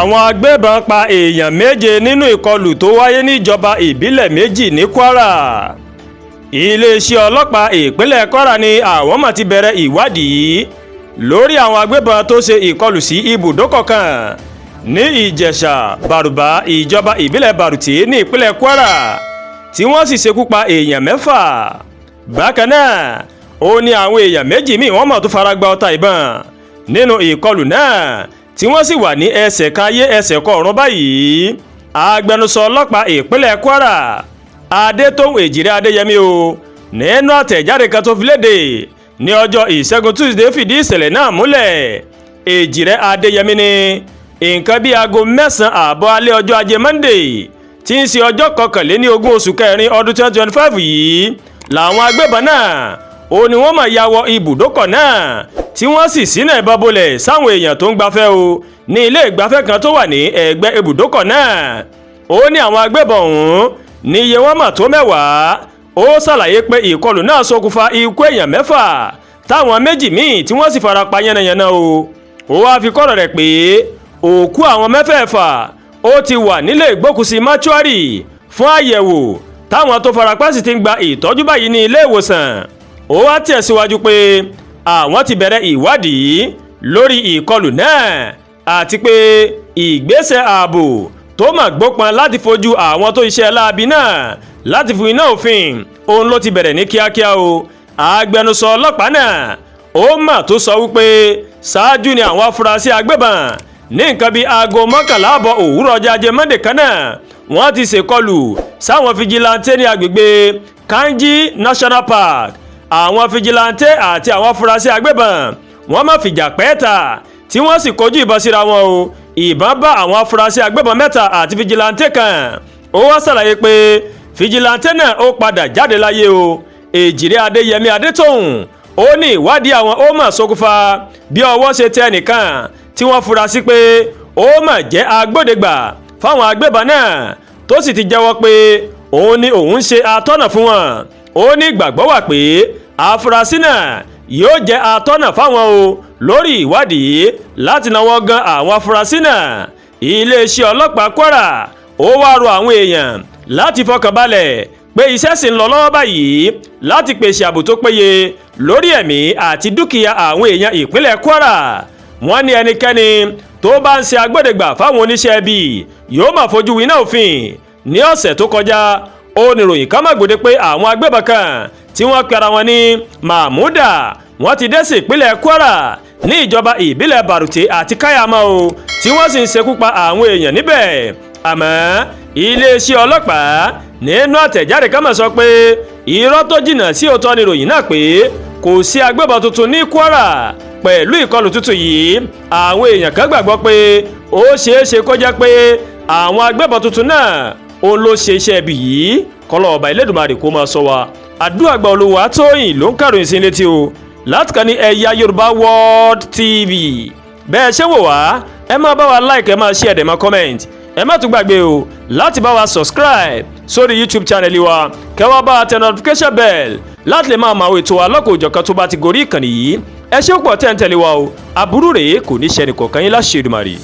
Àwọn agbébọn pa èèyàn méje nínú ìkọlù tó wáyé níjọba ìbílẹ̀ méjì ní Kwara. Iléeṣẹ́ ọlọ́pàá ìpínlẹ̀ Kwara ní àwọn mà ti bẹ̀rẹ̀ ìwádìí lórí àwọn agbébọn tó ṣe ìkọlù sí ibùdókọ̀ kan ní Ìjẹ̀ṣà Bàrùbá ìjọba ìbílẹ̀ Bàrùtì ní ìpínlẹ̀ Kwara tí wọ́n sì ṣekú pa èèyàn 6. Bákan náà ó ní àwọn èèyàn méjì míì wọ́n mọ̀ tó fara gba ọta ìbọn nínú ìkọlù náà tí wọ́n sì wà ní ẹsẹ̀ kan ayé ẹsẹ̀ kan ọ̀run báyìí. Agbẹnusọ ọlọ́pàá ìpínlẹ̀ Kwara Adétóhùn Èjìrè Adéyẹmí o nínú àtẹ̀jáde kan tó fi léde ní ọjọ́ Ìṣẹ́gun Tuesday fìdí ìṣẹ̀lẹ̀ náà múlẹ̀. Èjìrè Adéyẹmí ní nǹkan bíi aago 9:30 alẹ́ ọjọ́ Ajé Monday tí ń ṣe ọjọ́ 21 oṣù kẹrin ọdún 2025 yìí làwọn agbébọn náà ó ní wọ́n máa ya wọ ibùdókọ̀ náà tí wọ́n sì ṣínà ìbọn bolẹ̀ sáwọn èèyàn tó ń gbafẹ́ o ní ilé ìgbafẹ́ kan tó wà ní ẹ̀gbẹ́ ibùdókọ̀ náà. Ó ní àwọn agbébọn ọ̀hún ní iye wọn mà tó 10. Ó ṣàlàyé pé ìkọlù náà ṣokùnfà ikú èèyàn 6 táwọn méjì míì tí wọ́n sì fara pa yánnayànna o. Ó wá fi kọ́rọ̀ rẹ̀ pé òkú àwọn 6 ó ti wà nílé ìgbókùsí mọ́ṣúárì fún àyẹ̀wò táwọn tó fara pa sì ti ń gba ìtọ́jú báyìí ní ilé ìwòsàn. Ó wá tẹ̀síwájú pé àwọn ti bẹ̀rẹ̀ ìwádìí lórí ìkọlù náà àti pé ìgbésẹ̀ ààbò tó mà gbópọn láti fojú àwọn tó iṣẹ́ láabi náà láti fún iná òfin òun ló ti bẹ̀rẹ̀ ní kíákíá o. Agbẹnusọ ọlọ́pàá náà ó mà tó sọ wípé ṣáájú ni àwọn afurasí agbébọn ní nǹkan bíi aago 11:30 òwúrọ̀ ọjọ́ Ajé Monday kan náà wọ́n ti ṣèkọlù sáwọn fijilantẹ́ ní agbègbè Kanji National Park. Àwọn fijilantẹ́ àti àwọn afurasí agbébọn wọ́n má fìjà pẹ́ẹ́ta tí wọ́n sì kojú ìbọn síra wọn o. Ìbọn bá àwọn afurasí agbébọn 3 àti fijilantẹ́ kan. Ó wá ṣàlàyé pé fijilantẹ́ náà ó padà jáde láyé o. Èjìrè Adéyẹmí Adétóhùn ó ní ìwádìí àwọn ó mà ṣokùnfà bí ọwọ́ ṣe tẹ nìkan tí wọ́n fura sí pé ó mà jẹ́ agbódegbà fáwọn agbébọn náà tó sì ti jẹ́wọ́ pé òun ni òun ṣe atọ́nà fún wọn. Ó ní ìgbàgbọ́ wà pé afurasí náà yóò jẹ́ atọ́nà fáwọn o lórí ìwádìí láti náwó gan àwọn afurasí náà. Iléeṣẹ́ ọlọ́pàá Kwara ó wá rọ àwọn èèyàn láti fọkànbalẹ̀ pé iṣẹ́ sì ń lọ lọ́wọ́ báyìí láti pèsè ààbò tó péye lórí ẹ̀mí àti dúkìá àwọn èèyàn ìpínlẹ̀ Kwara. Wọ́n ní ẹnikẹ́ni tó bá ń ṣe agbódegbà fáwọn oníṣẹ́ ibi yóò máa fojú winá òfin. Ní ọ̀sẹ̀ tó kọjá ó ní ìròyìn kan máa gbòde pé àwọn agbébọn kan tí wọ́n pe ara wọn ní Mahmuda wọ́n ti dé sí ìpínlẹ̀ Kwara ní ìjọba ìbílẹ̀ Bàrùtì àti Káyàmá o tí wọ́n sì ń ṣekú pa àwọn èèyàn níbẹ̀. Àmọ́ iléeṣẹ́ ọlọ́pàá nínú àtẹ̀jáde kan máa sọ pé irọ́ tó jìnnà sí òótọ́ ni ìròyìn náà pé kò sí agbébọn tuntun ní Kwara. Pẹ̀lú ìkọlù tuntun yìí àwọn èèyàn kan gbàgbọ́ pé ó ṣeéṣe kó jẹ́ pé àwọn agbébọn tuntun náà òun ló ṣe iṣẹ́ ibi yìí. Kọ́lọ́ ọba Elédùmarè kó máa sọ wa. Àdúrà gba Olúwatóyìn ló ń kàròyìn sí létí o láti kàn ní Eyayorubaworldtv. Bẹ́ẹ̀ ṣe wò wá ẹ máa bá wa like ẹ máa share ẹ máa comment. Ẹ má tún gbàgbé o láti bá wa subscribe sórí YouTube channel wa kẹwàá bá tẹ notification bell láti lè máa àwọn ètò alọ́kọ̀ òjọ̀kan tó bá ti gorí ìkànnì yìí. Ẹ ṣé púpọ̀ tẹ́ ń tẹ̀lé wa o. Aburú rèé kò ní ṣe ẹnì kọ̀ọ̀kan yín láṣẹ Èdùmàrè.